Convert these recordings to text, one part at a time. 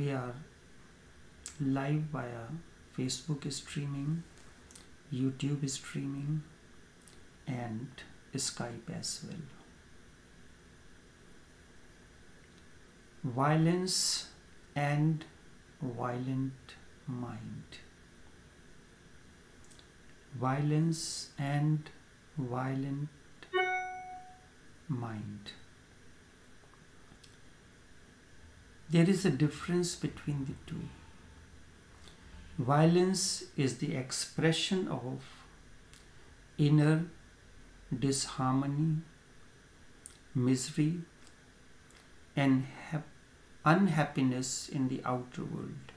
We are live via Facebook streaming, YouTube streaming, and Skype as well. Violence and violent mind. Violence and violent mind. There is a difference between the two. Violence is the expression of inner disharmony, misery, and unhappiness in the outer world.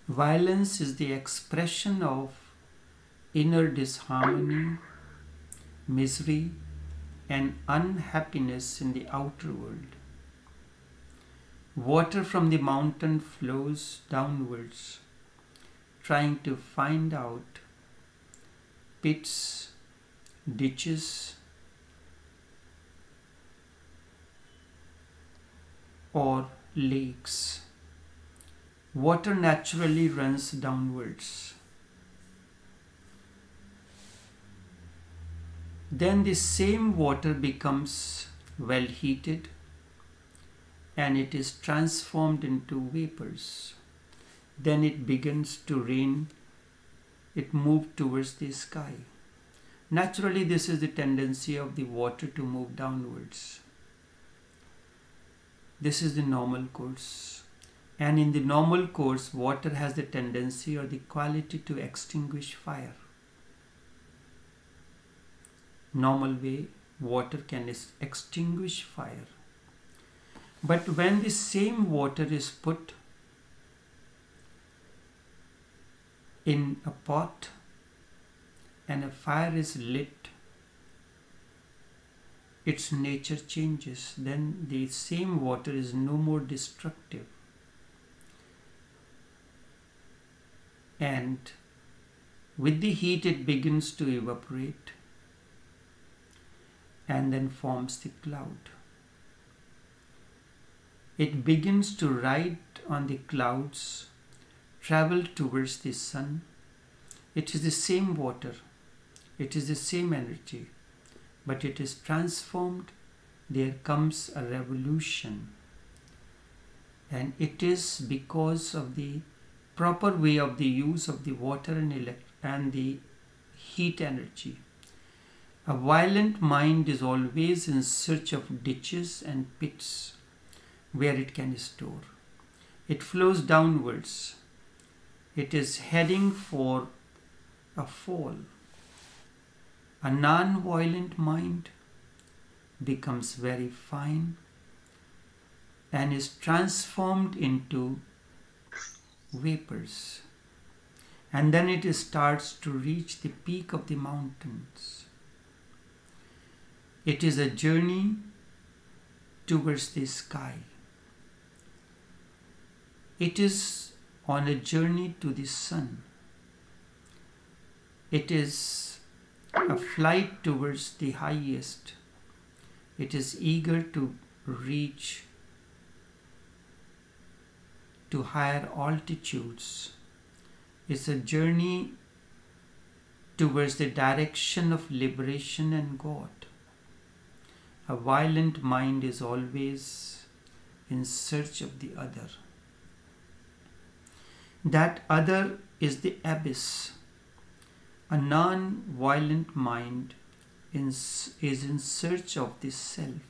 Violence is the expression of inner disharmony, misery, and unhappiness in the outer world. Water from the mountain flows downwards, trying to find out pits, ditches, or lakes. Water naturally runs downwards. Then the same water becomes well heated and it is transformed into vapors. Then it begins to rain. It moves towards the sky. Naturally, this is the tendency of the water to move downwards. This is the normal course. And in the normal course, water has the tendency or the quality to extinguish fire. Normal way, water can extinguish fire. But when the same water is put in a pot and a fire is lit, its nature changes. Then the same water is no more destructive. And with the heat it begins to evaporate and then forms the cloud. It begins to ride on the clouds, travel towards the sun. It is the same water, it is the same energy, but it is transformed. There comes a revolution, and it is because of the proper way of the use of the water and the heat energy. A violent mind is always in search of ditches and pits where it can store. It flows downwards. It is heading for a fall. A non-violent mind becomes very fine and is transformed into vapors. And then it starts to reach the peak of the mountains. It is a journey towards the sky. It is on a journey to the sun. It is a flight towards the highest. It is eager to reach to higher altitudes. It's a journey towards the direction of liberation and God. A violent mind is always in search of the other. That other is the abyss. A non-violent mind is in search of the self.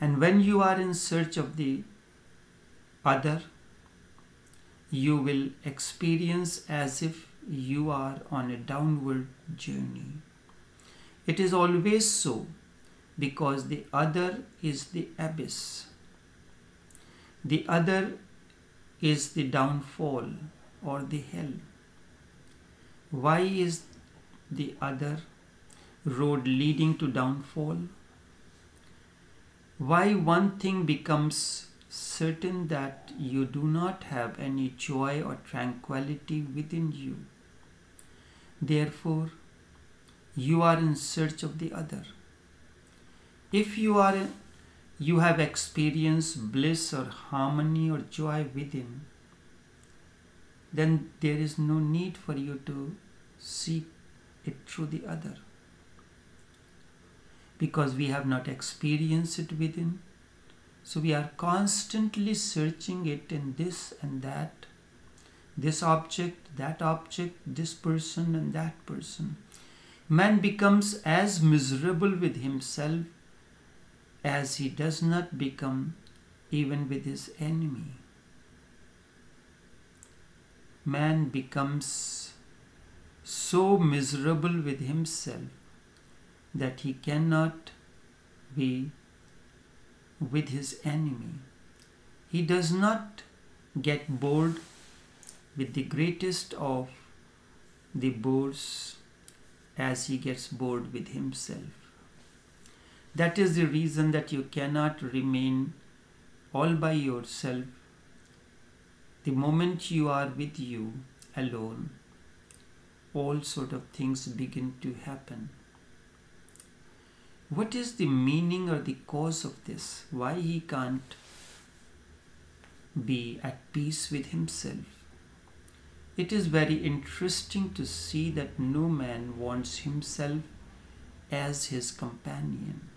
And when you are in search of the other, you will experience as if you are on a downward journey. It is always so, because the other is the abyss. The other is the downfall or the hell. Why is the other road leading to downfall? Why one thing becomes certain that you do not have any joy or tranquility within you? Therefore, you are in search of the other. If you are you have experienced bliss or harmony or joy within, then there is no need for you to seek it through the other. Because we have not experienced it within, so we are constantly searching it in this and that, this object, this person and that person. Man becomes as miserable with himself as he does not become even with his enemy. Man becomes so miserable with himself that he cannot be with his enemy. He does not get bored with the greatest of the bores as he gets bored with himself. That is the reason that you cannot remain all by yourself. The moment you are with you alone, all sort of things begin to happen. What is the meaning or the cause of this? Why he can't be at peace with himself? It is very interesting to see that no man wants himself as his companion.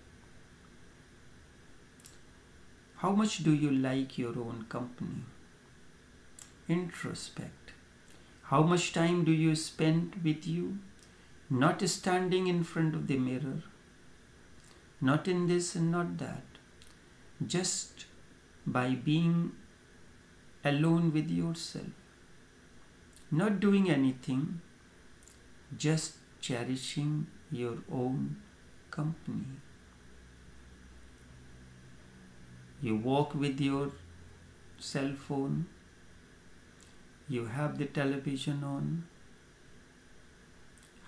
How much do you like your own company? Introspect. How much time do you spend with you? Not standing in front of the mirror, not in this and not that, just by being alone with yourself, not doing anything, just cherishing your own company. You walk with your cell phone, you have the television on.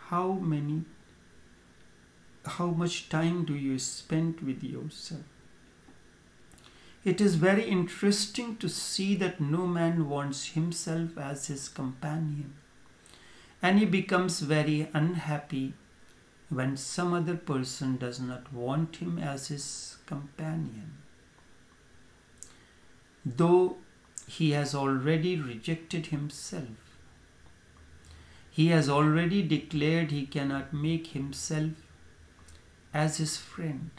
How much time do you spend with yourself? It is very interesting to see that no man wants himself as his companion, and he becomes very unhappy when some other person does not want him as his companion. Though he has already rejected himself, he has already declared he cannot make himself as his friend.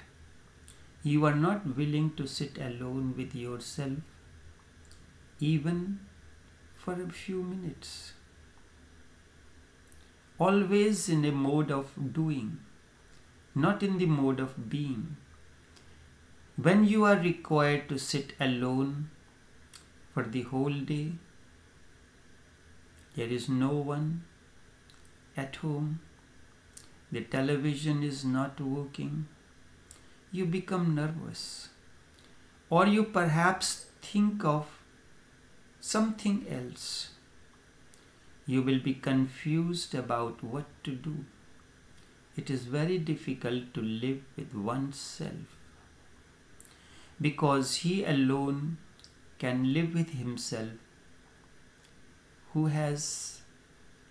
You are not willing to sit alone with yourself even for a few minutes. Always in a mode of doing, not in the mode of being. When you are required to sit alone for the whole day, there is no one at home, the television is not working, you become nervous, or you perhaps think of something else. You will be confused about what to do. It is very difficult to live with oneself, because he alone can live with himself who has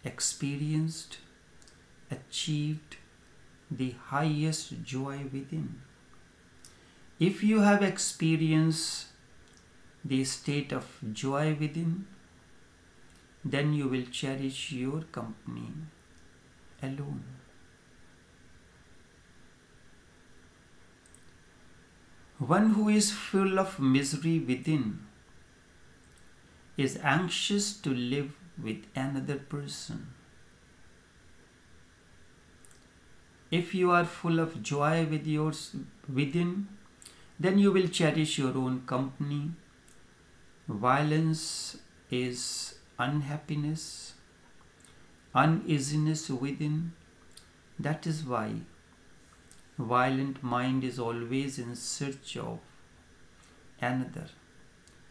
experienced, achieved the highest joy within. If you have experienced the state of joy within, then you will cherish your company alone. One who is full of misery within is anxious to live with another person. If you are full of joy within, then you will cherish your own company. Violence is unhappiness, uneasiness within. That is why violent mind is always in search of another,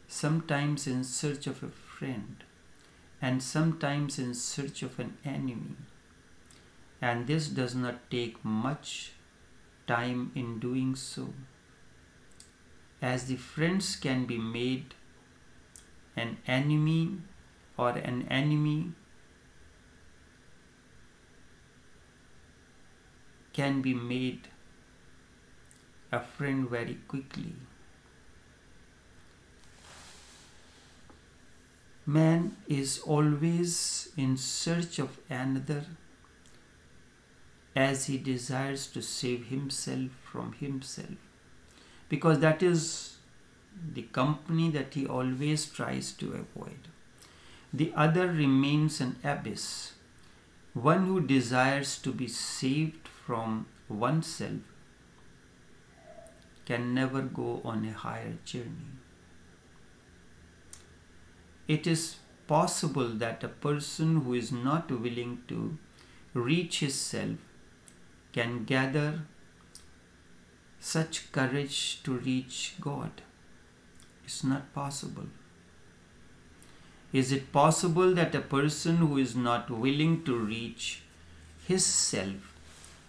sometimes in search of a friend, and sometimes in search of an enemy. And this does not take much time in doing so, as the friends can be made an enemy, or an enemy can be made a friend very quickly. Man is always in search of another as he desires to save himself from himself, because that is the company that he always tries to avoid. The other remains an abyss. One who desires to be saved from oneself can never go on a higher journey. It is possible that a person who is not willing to reach his self can gather such courage to reach God. It's not possible. Is it possible that a person who is not willing to reach his self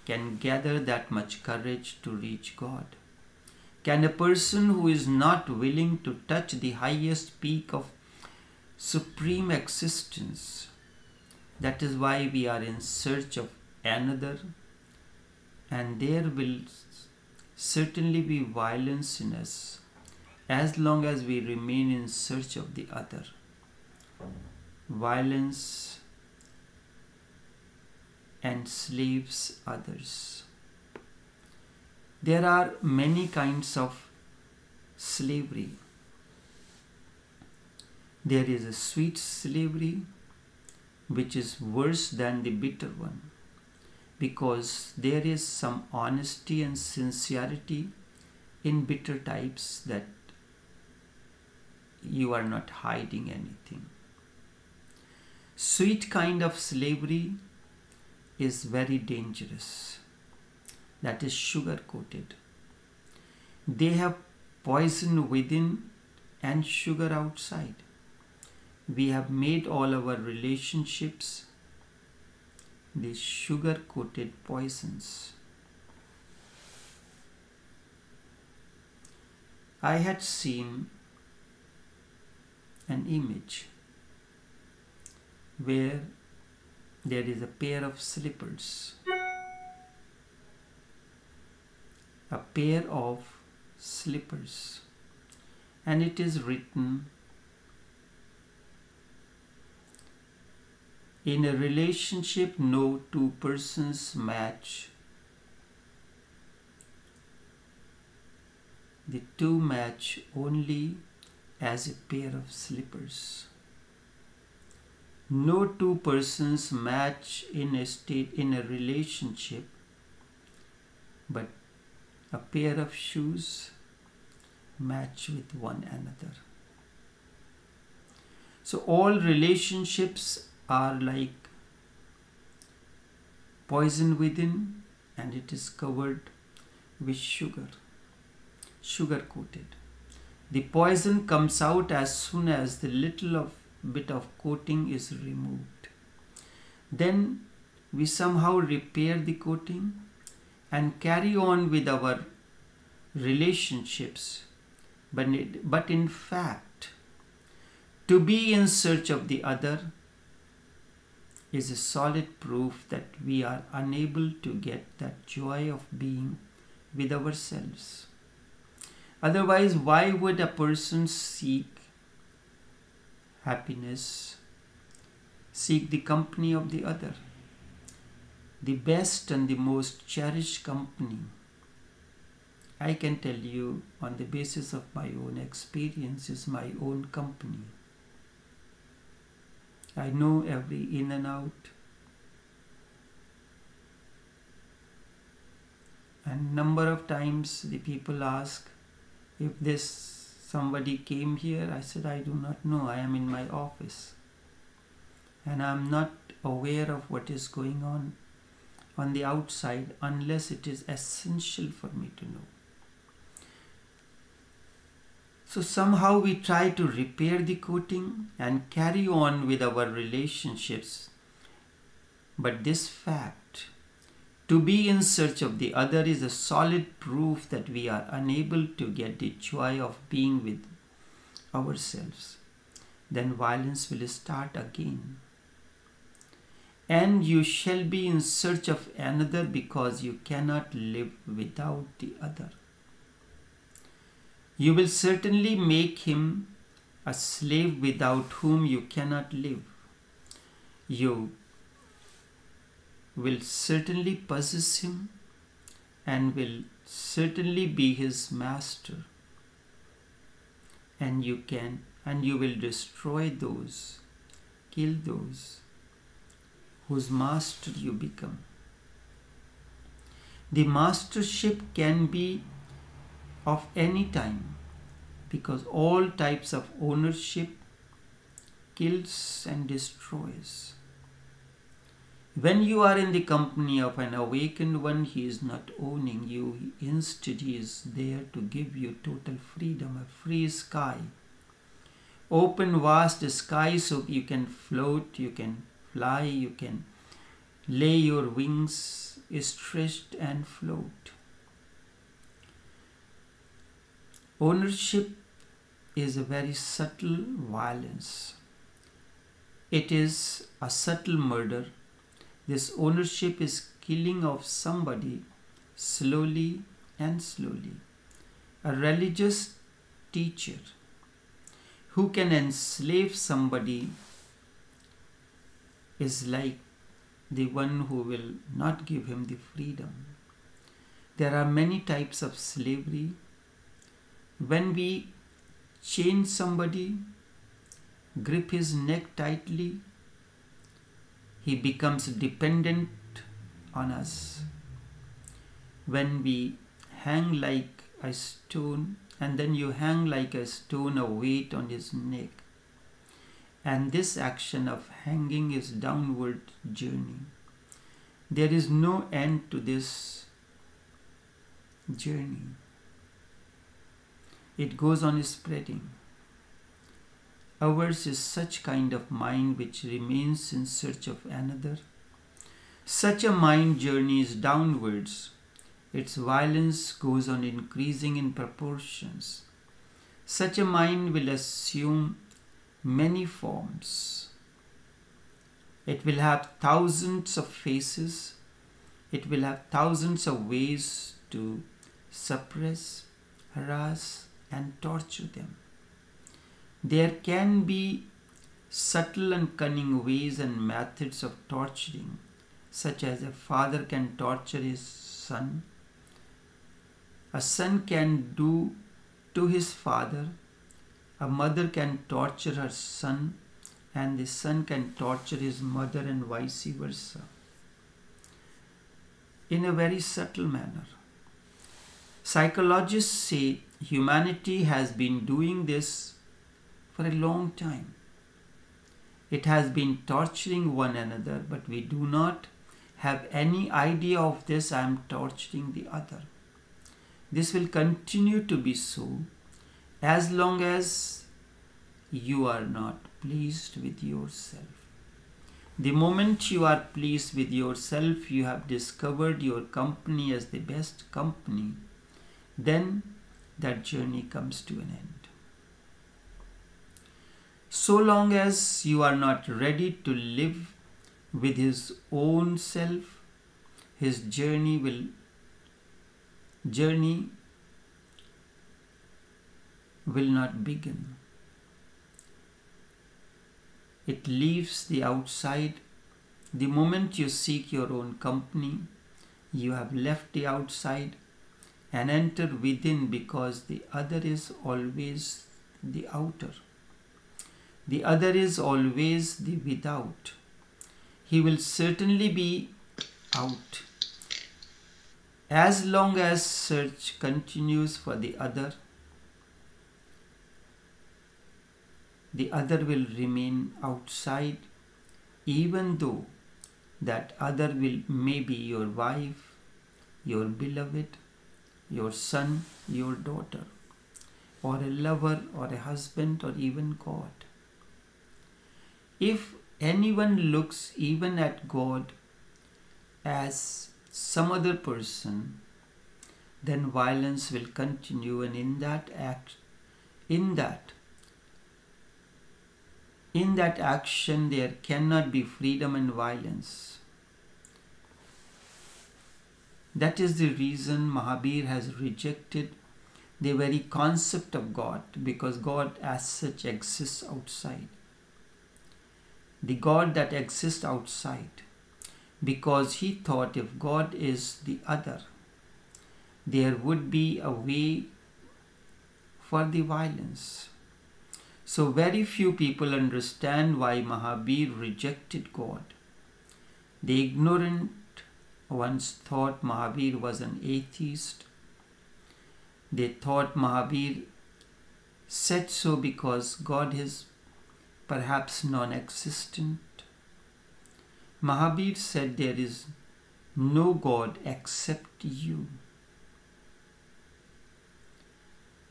can gather that much courage to reach God? Can a person who is not willing to touch the highest peak of supreme existence? That is why we are in search of another, and there will certainly be violence in us as long as we remain in search of the other. Violence enslaves others. There are many kinds of slavery. There is a sweet slavery which is worse than the bitter one, because there is some honesty and sincerity in bitter types, that you are not hiding anything. Sweet kind of slavery is very dangerous. That is sugar coated. They have poison within and sugar outside. We have made all our relationships these sugar coated poisons. I had seen an image where there is a pair of slippers. A pair of slippers. And it is written, in a relationship, no two persons match. The two match only as a pair of slippers. No two persons match in a relationship, but a pair of shoes match with one another. So all relationships are like poison within, and it is covered with sugar coated. The poison comes out as soon as the bit of coating is removed. Then we somehow repair the coating and carry on with our relationships. But in fact, to be in search of the other is a solid proof that we are unable to get that joy of being with ourselves. Otherwise, why would a person seek happiness, seek the company of the other? The best and the most cherished company, I can tell you on the basis of my own experience, is my own company. I know every in and out. And number of times the people ask, if somebody came here, I said, I do not know. I am in my office. And I am not aware of what is going on the outside unless it is essential for me to know. So somehow we try to repair the coating and carry on with our relationships. But this fact, to be in search of the other, is a solid proof that we are unable to get the joy of being with ourselves. Then violence will start again. And you shall be in search of another, because you cannot live without the other. You will certainly make him a slave without whom you cannot live. You will certainly possess him and will certainly be his master. And you will destroy those, kill those whose master you become. The mastership can be of any time, because all types of ownership kills and destroys. When you are in the company of an awakened one, he is not owning you. Instead, he is there to give you total freedom, a free sky. Open, vast sky so you can float, you can fly, you can lay your wings stretched and float. Ownership is a very subtle violence. It is a subtle murder. This ownership is killing of somebody slowly and slowly. A religious teacher who can enslave somebody is like the one who will not give him the freedom. There are many types of slavery. When we chain somebody, grip his neck tightly, he becomes dependent on us. When we hang like a stone, and then you hang like a stone, a weight on his neck, and this action of hanging is downward journey. There is no end to this journey. It goes on spreading. Ours is such kind of mind which remains in search of another. Such a mind journeys downwards. Its violence goes on increasing in proportions. Such a mind will assume many forms. It will have thousands of faces. It will have thousands of ways to suppress, harass, and torture them. There can be subtle and cunning ways and methods of torturing, such as a father can torture his son. A son can do to his father. A mother can torture her son, and the son can torture his mother, and vice versa, in a very subtle manner. Psychologists say humanity has been doing this for a long time. It has been torturing one another, but we do not have any idea of this. I am torturing the other. This will continue to be so as long as you are not pleased with yourself. The moment you are pleased with yourself, you have discovered your company as the best company, then that journey comes to an end. So long as you are not ready to live with his own self, his journey will not begin. It leaves the outside. The moment you seek your own company, you have left the outside and enter within, because the other is always the outer. The other is always the without. He will certainly be out. As long as search continues for the other will remain outside, even though that other may be your wife, your beloved, your son, your daughter, or a lover, or a husband, or even God. If anyone looks even at God as some other person, then violence will continue, and in that action there cannot be freedom and violence. That is the reason Mahabir has rejected the very concept of God, because God as such exists outside. The God that exists outside, because he thought if God is the other, there would be a way for the violence. So very few people understand why Mahabir rejected God. The ignorant ones thought Mahabir was an atheist. They thought Mahabir said so because God is perhaps non-existent. Mahabir said there is no God except you.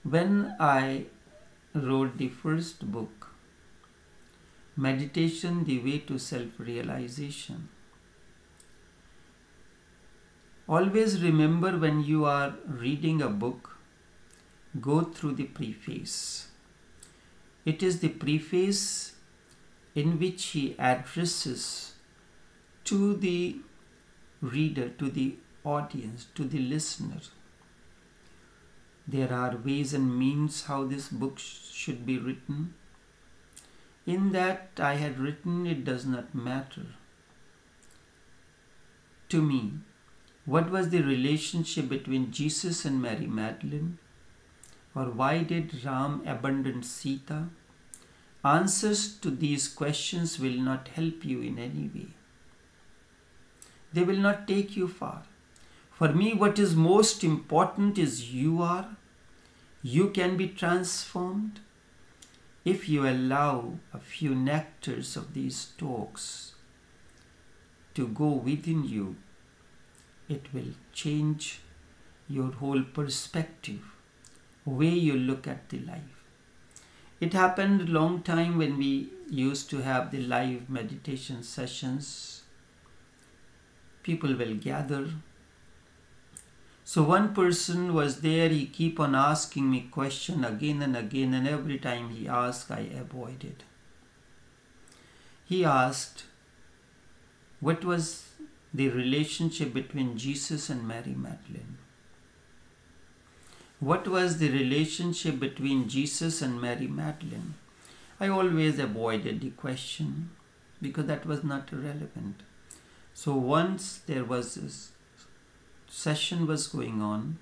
When I wrote the first book, Meditation, the Way to Self-Realization, always remember when you are reading a book, go through the preface. It is the preface in which he addresses to the reader, to the audience, to the listener. There are ways and means how this book should be written. In that I had written, it does not matter to me what was the relationship between Jesus and Mary Magdalene, or why did Ram abandon Sita. Answers to these questions will not help you in any way. They will not take you far. For me, what is most important is you can be transformed if you allow a few nectars of these talks to go within you. It will change your whole perspective, way you look at the life. It happened a long time when we used to have the live meditation sessions. People will gather. So one person was there, he keep on asking me question again and again, and every time he asked, I avoided. He asked, what was the relationship between Jesus and Mary Magdalene? What was the relationship between Jesus and Mary Magdalene? I always avoided the question because that was not relevant. So once there was this session was going on,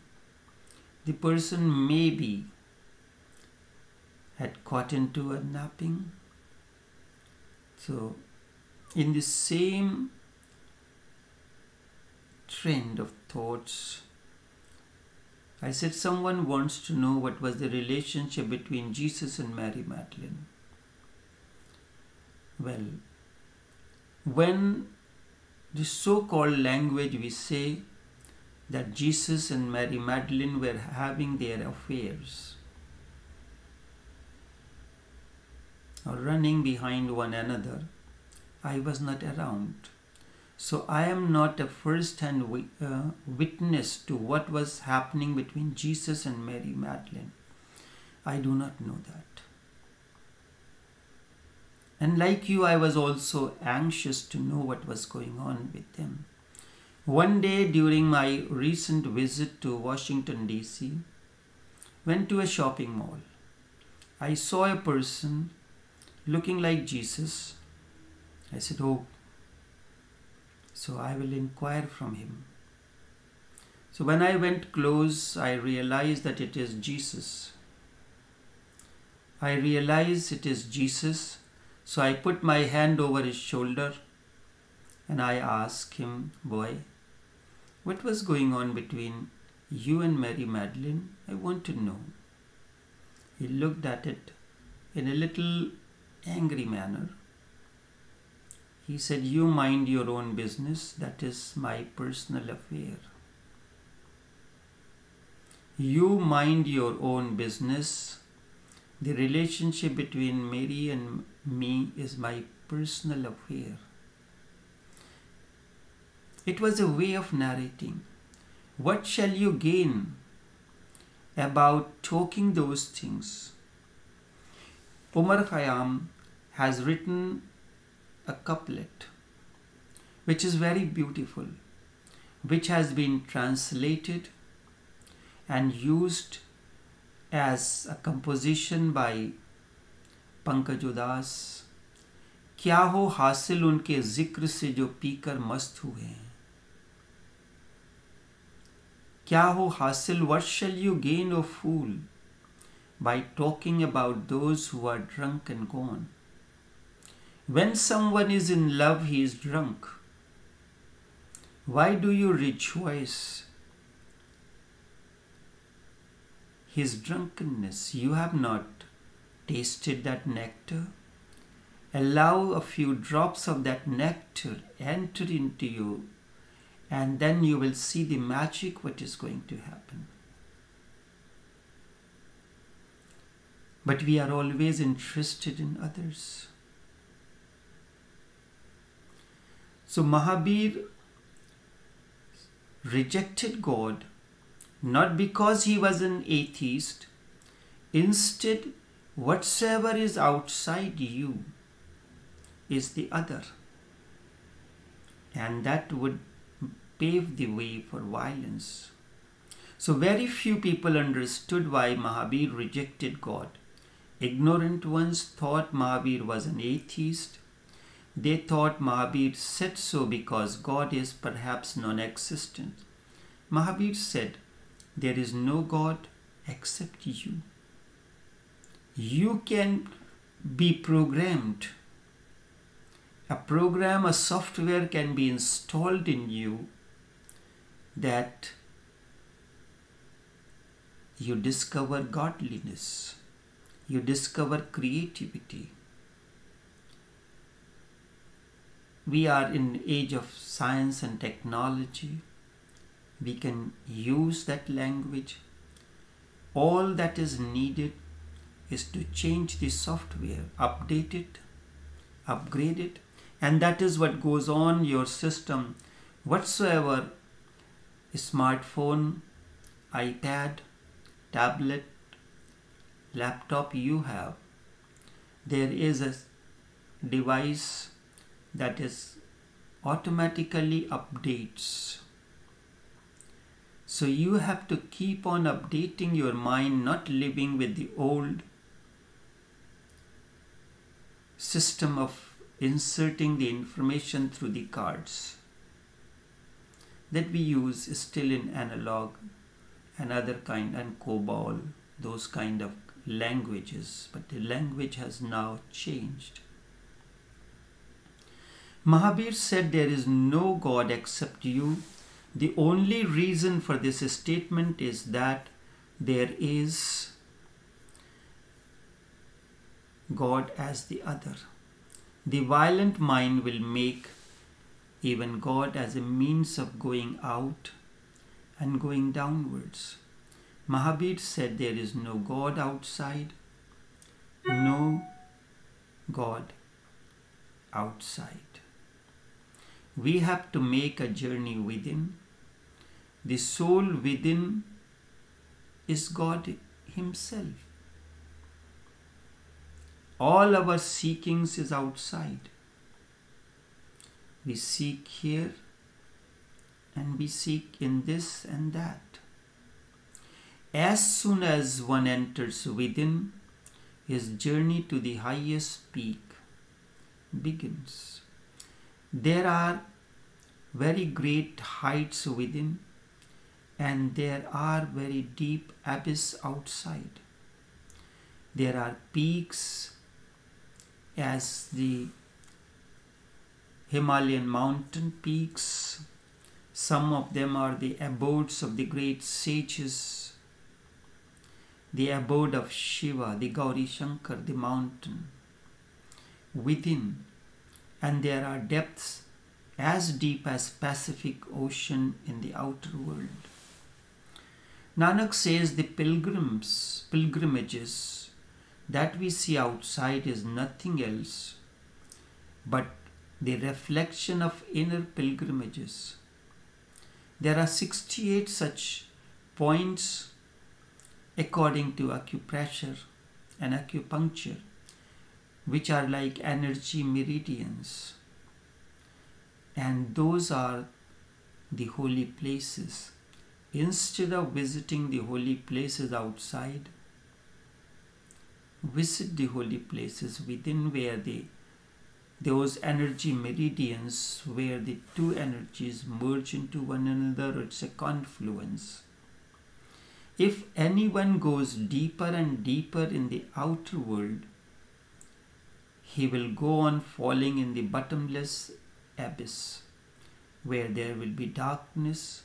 the person maybe had caught into a napping. So in the same trend of thoughts, I said, someone wants to know what was the relationship between Jesus and Mary Magdalene. Well, when the so-called language we say that Jesus and Mary Magdalene were having their affairs or running behind one another, I was not around. So I am not a first-hand witness to what was happening between Jesus and Mary Magdalene. I do not know that. And like you, I was also anxious to know what was going on with them. One day during my recent visit to Washington, D.C., went to a shopping mall. I saw a person looking like Jesus. I said, oh, so I will inquire from him. So when I went close, I realized that it is Jesus. I realized it is Jesus. So I put my hand over his shoulder and I asked him, boy, what was going on between you and Mary Magdalene? I want to know. He looked at it in a little angry manner. He said, you mind your own business. That is my personal affair. You mind your own business. The relationship between Mary and me is my personal affair. It was a way of narrating. What shall you gain about talking those things? Umar Khayyam has written a couplet which is very beautiful, which has been translated and used as a composition by Pankaj उदास, क्या हो हासिल उनके जिक्र से जो पीकर मस्त हुए हैं, क्या हो हासिल, what shall you gain, O fool, by talking about those who are drunk and gone? When someone is in love, he is drunk. Why do you rejoice his drunkenness? You have not tasted that nectar. Allow a few drops of that nectar enter into you, and then you will see the magic what is going to happen. But we are always interested in others. So Mahabir rejected God not because he was an atheist. Instead, whatsoever is outside you is the other, and that would pave the way for violence. So very few people understood why Mahabir rejected God. Ignorant ones thought Mahabir was an atheist. They thought Mahabir said so because God is perhaps non-existent. Mahabir said, there is no God except you. You can be programmed. A program, a software can be installed in you that you discover godliness, you discover creativity. We are in age of science and technology. We can use that language. All that is needed is to change the software, update it, upgrade it, and that is what goes on your system. Whatsoever smartphone, iPad, tablet, laptop you have, there is a device that is automatically updates. So you have to keep on updating your mind, not living with the old system of inserting the information through the cards that we use is still in analog and other kind, and COBOL, those kind of languages, but the language has now changed. Mahabir said there is no God except you. The only reason for this statement is that there is God as the other. The violent mind will make even God as a means of going out and going downwards. Mahabir said there is no God outside, no God outside. We have to make a journey within. The soul within is God Himself. All our seekings is outside. We seek here and we seek in this and that. As soon as one enters within, his journey to the highest peak begins. There are very great heights within, and there are very deep abyss outside. There are peaks as the Himalayan mountain peaks. Some of them are the abodes of the great sages, the abode of Shiva, the Gauri Shankar, the mountain within. And there are depths as deep as Pacific Ocean in the outer world. Nanak says the pilgrimages that we see outside is nothing else but the reflection of inner pilgrimages. There are 68 such points according to acupressure and acupuncture, which are like energy meridians. And those are the holy places. Instead of visiting the holy places outside, Visit the holy places within where those energy meridians where the two energies merge into one another. It's a confluence. If anyone goes deeper and deeper in the outer world, he will go on falling in the bottomless abyss, where there will be darkness,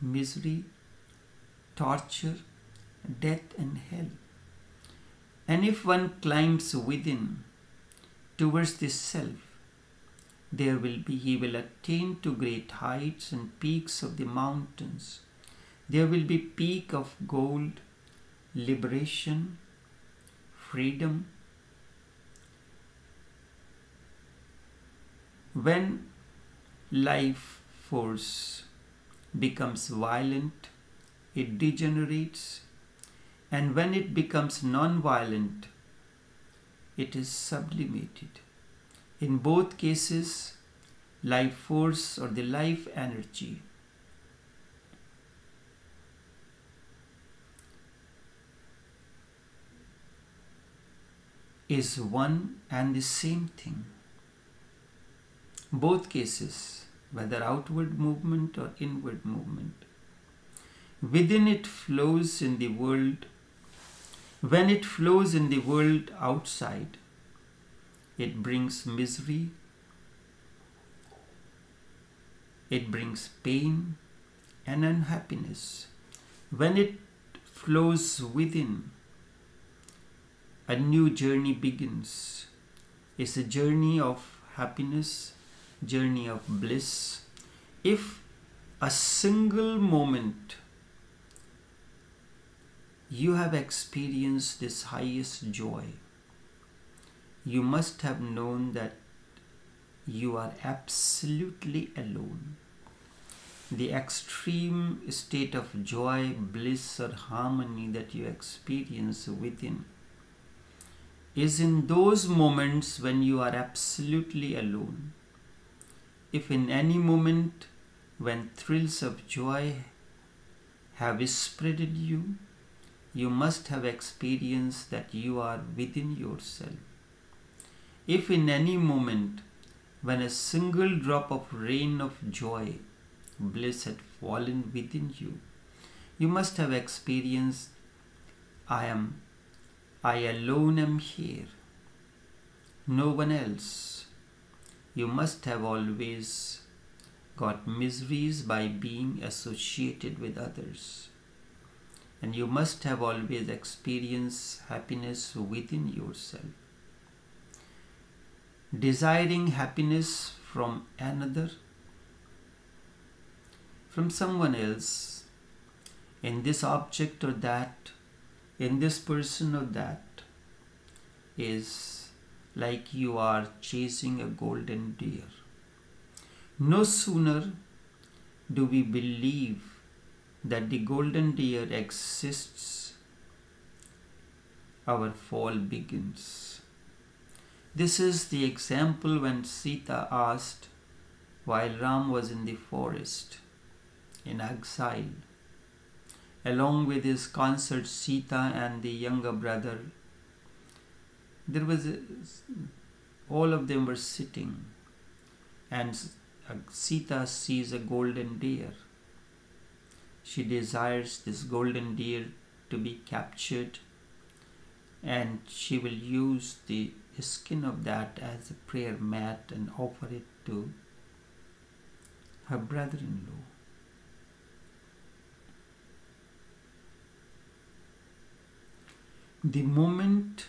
misery, torture, death and hell. And if one climbs within, towards this self, he will attain to great heights and peaks of the mountains. There will be peak of gold, liberation, freedom. When life force becomes violent, it degenerates, and when it becomes non-violent, it is sublimated. In both cases, life force or the life energy is one and the same thing. Both cases, whether outward movement or inward movement, within it flows in the world. When it flows in the world outside, it brings misery, it brings pain and unhappiness. When it flows within, a new journey begins. It's a journey of happiness, journey of bliss. If a single moment you have experienced this highest joy, you must have known that you are absolutely alone. The extreme state of joy, bliss or harmony that you experience within is in those moments when you are absolutely alone. If in any moment when thrills of joy have spreaded you, you must have experienced that you are within yourself. If in any moment when a single drop of rain of joy, bliss had fallen within you, you must have experienced, I alone am here, no one else. You must have always got miseries by being associated with others. And you must have always experienced happiness within yourself. Desiring happiness from another, from someone else, in this object or that, in this person or that, is like you are chasing a golden deer. No sooner do we believe that the golden deer exists, our fall begins. This is the example when Sita asked, while Ram was in the forest, in exile, along with his consort Sita and the younger brother, all of them were sitting, and Sita sees a golden deer. She desires this golden deer to be captured, and she will use the skin of that as a prayer mat and offer it to her brother-in-law. The moment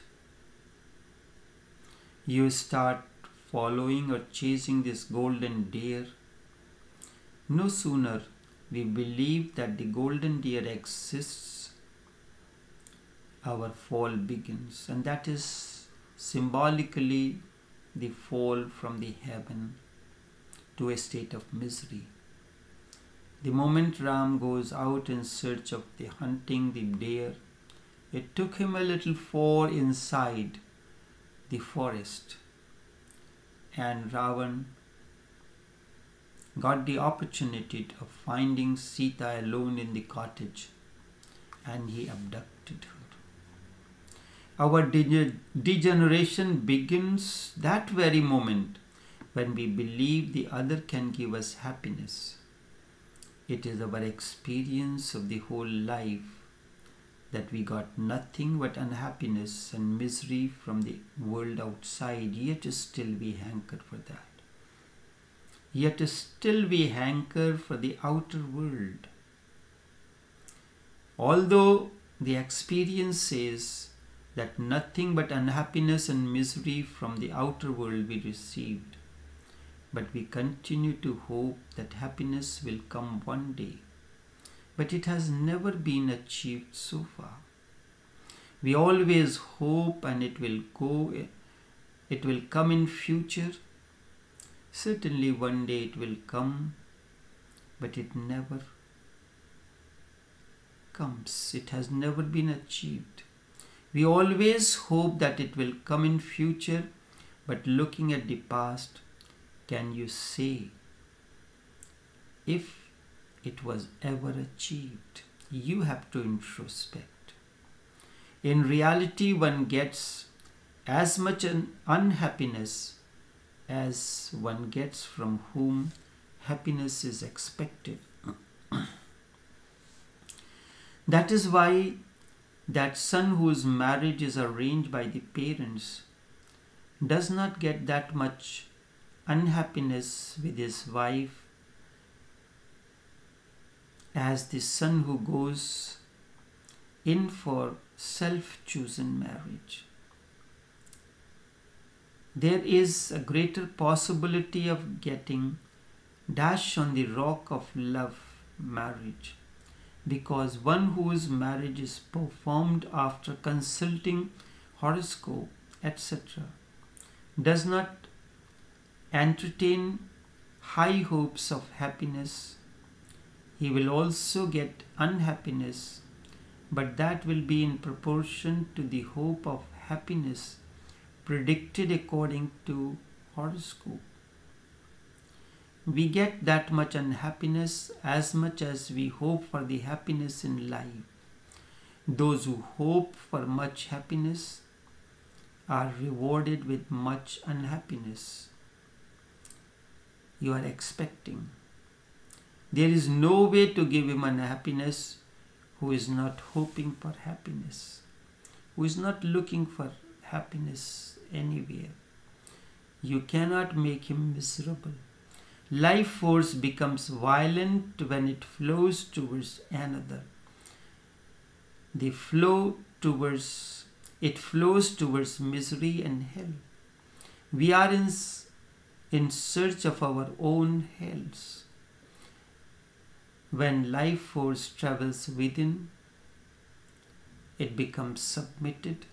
you start following or chasing this golden deer, no sooner we believe that the golden deer exists, our fall begins. And that is symbolically the fall from the heaven to a state of misery. The moment Ram goes out in search of the hunting the deer, it took him a little far inside the forest, and Ravan got the opportunity of finding Sita alone in the cottage, and he abducted her. Our degeneration begins that very moment when we believe the other can give us happiness. It is our experience of the whole life that we got nothing but unhappiness and misery from the world outside, yet still we hanker for that. Yet still we hanker for the outer world. Although the experience says that nothing but unhappiness and misery from the outer world we received, but we continue to hope that happiness will come one day. But it has never been achieved so far. We always hope and it will come in future. Certainly one day it will come, but it never comes. It has never been achieved. We always hope that it will come in future, but looking at the past, can you say if it was ever achieved? You have to introspect. In reality, one gets as much unhappiness as one gets from whom happiness is expected. That is why that son whose marriage is arranged by the parents does not get that much unhappiness with his wife as the son who goes in for self-chosen marriage. There is a greater possibility of getting dash on the rock of love marriage, because one whose marriage is performed after consulting horoscope, etc., does not entertain high hopes of happiness. He will also get unhappiness, but that will be in proportion to the hope of happiness predicted according to horoscope. We get that much unhappiness as much as we hope for the happiness in life. Those who hope for much happiness are rewarded with much unhappiness. You are expecting. There is no way to give him unhappiness who is not hoping for happiness, who is not looking for happiness anywhere. You cannot make him miserable. Life force becomes violent when it flows towards another. It flows towards misery and hell. We are in search of our own hells. When life force travels within, it becomes submitted.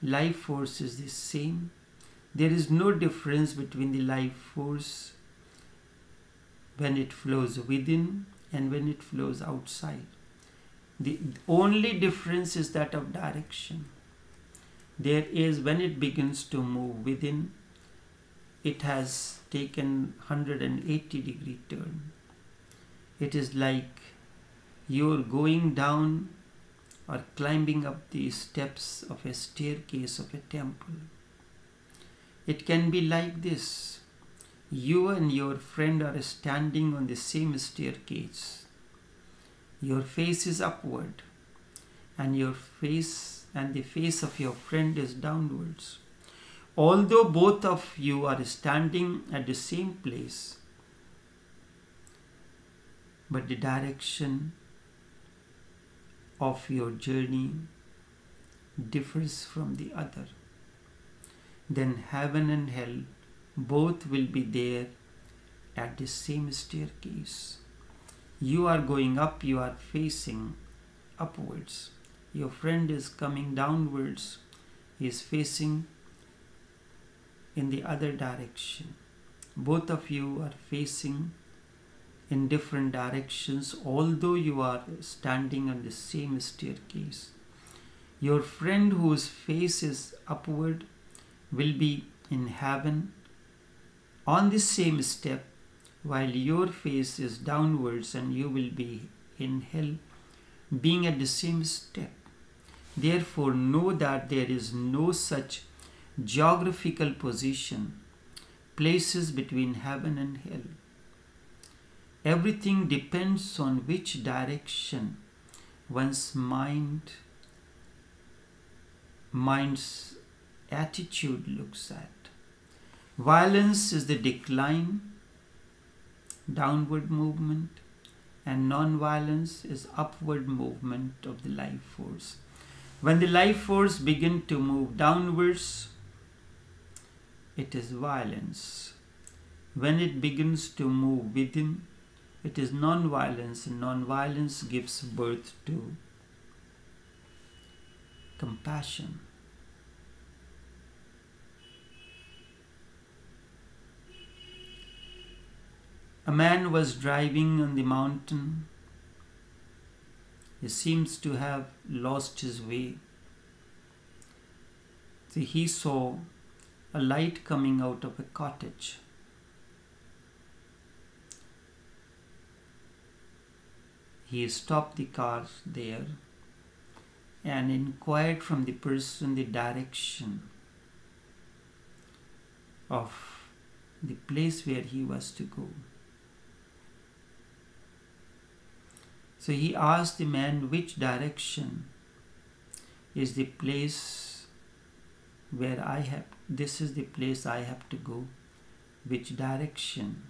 Life force is the same. There is no difference between the life force when it flows within and when it flows outside. The only difference is that of direction. There is, when it begins to move within, it has taken 180-degree turn. It is like you're going down or climbing up the steps of a staircase of a temple. It can be like this. You and your friend are standing on the same staircase. Your face is upward and your face and the face of your friend is downwards. Although both of you are standing at the same place, but the direction of your journey differs from the other, then heaven and hell both will be there at the same staircase. You are going up, you are facing upwards. Your friend is coming downwards, he is facing in the other direction. Both of you are facing in different directions, although you are standing on the same staircase. Your friend whose face is upward will be in heaven on the same step, while your face is downwards and you will be in hell being at the same step. Therefore, know that there is no such geographical position, places between heaven and hell. Everything depends on which direction one's mind's attitude looks at. Violence is the decline, downward movement, and non-violence is upward movement of the life force. When the life force begins to move downwards, it is violence. When it begins to move within, it is non-violence, and non-violence gives birth to compassion. A man was driving on the mountain. He seems to have lost his way. So he saw a light coming out of a cottage. He stopped the car there and inquired from the person the direction of the place where he was to go. So he asked the man, which direction is the place where this is the place I have to go. Which direction?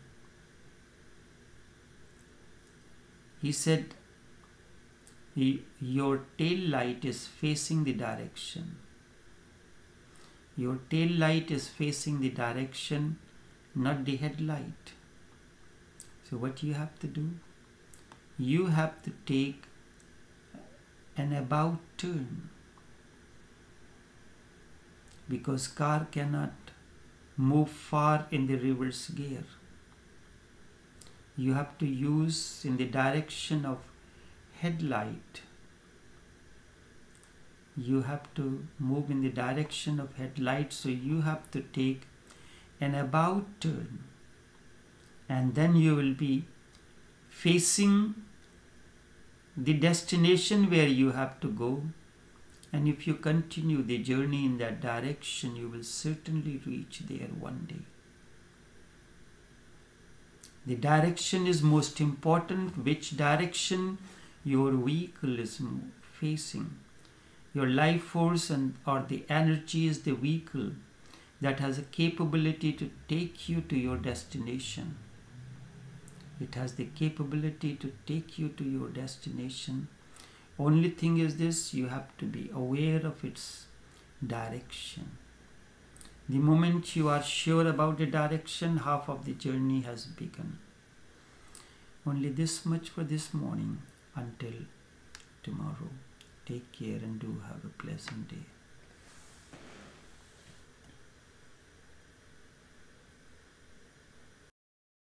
He said, your tail light is facing the direction. Your tail light is facing the direction, not the headlight. So what you have to do? You have to take an about turn, because car cannot move far in the reverse gear. You have to use in the direction of headlight. You have to move in the direction of headlight, so you have to take an about turn, and then you will be facing the destination where you have to go. And if you continue the journey in that direction, you will certainly reach there one day. The direction is most important, which direction your vehicle is facing. Your life force or the energy is the vehicle that has a capability to take you to your destination. It has the capability to take you to your destination. Only thing is this, you have to be aware of its direction. The moment you are sure about the direction, half of the journey has begun. Only this much for this morning. Until tomorrow, take care and do have a pleasant day.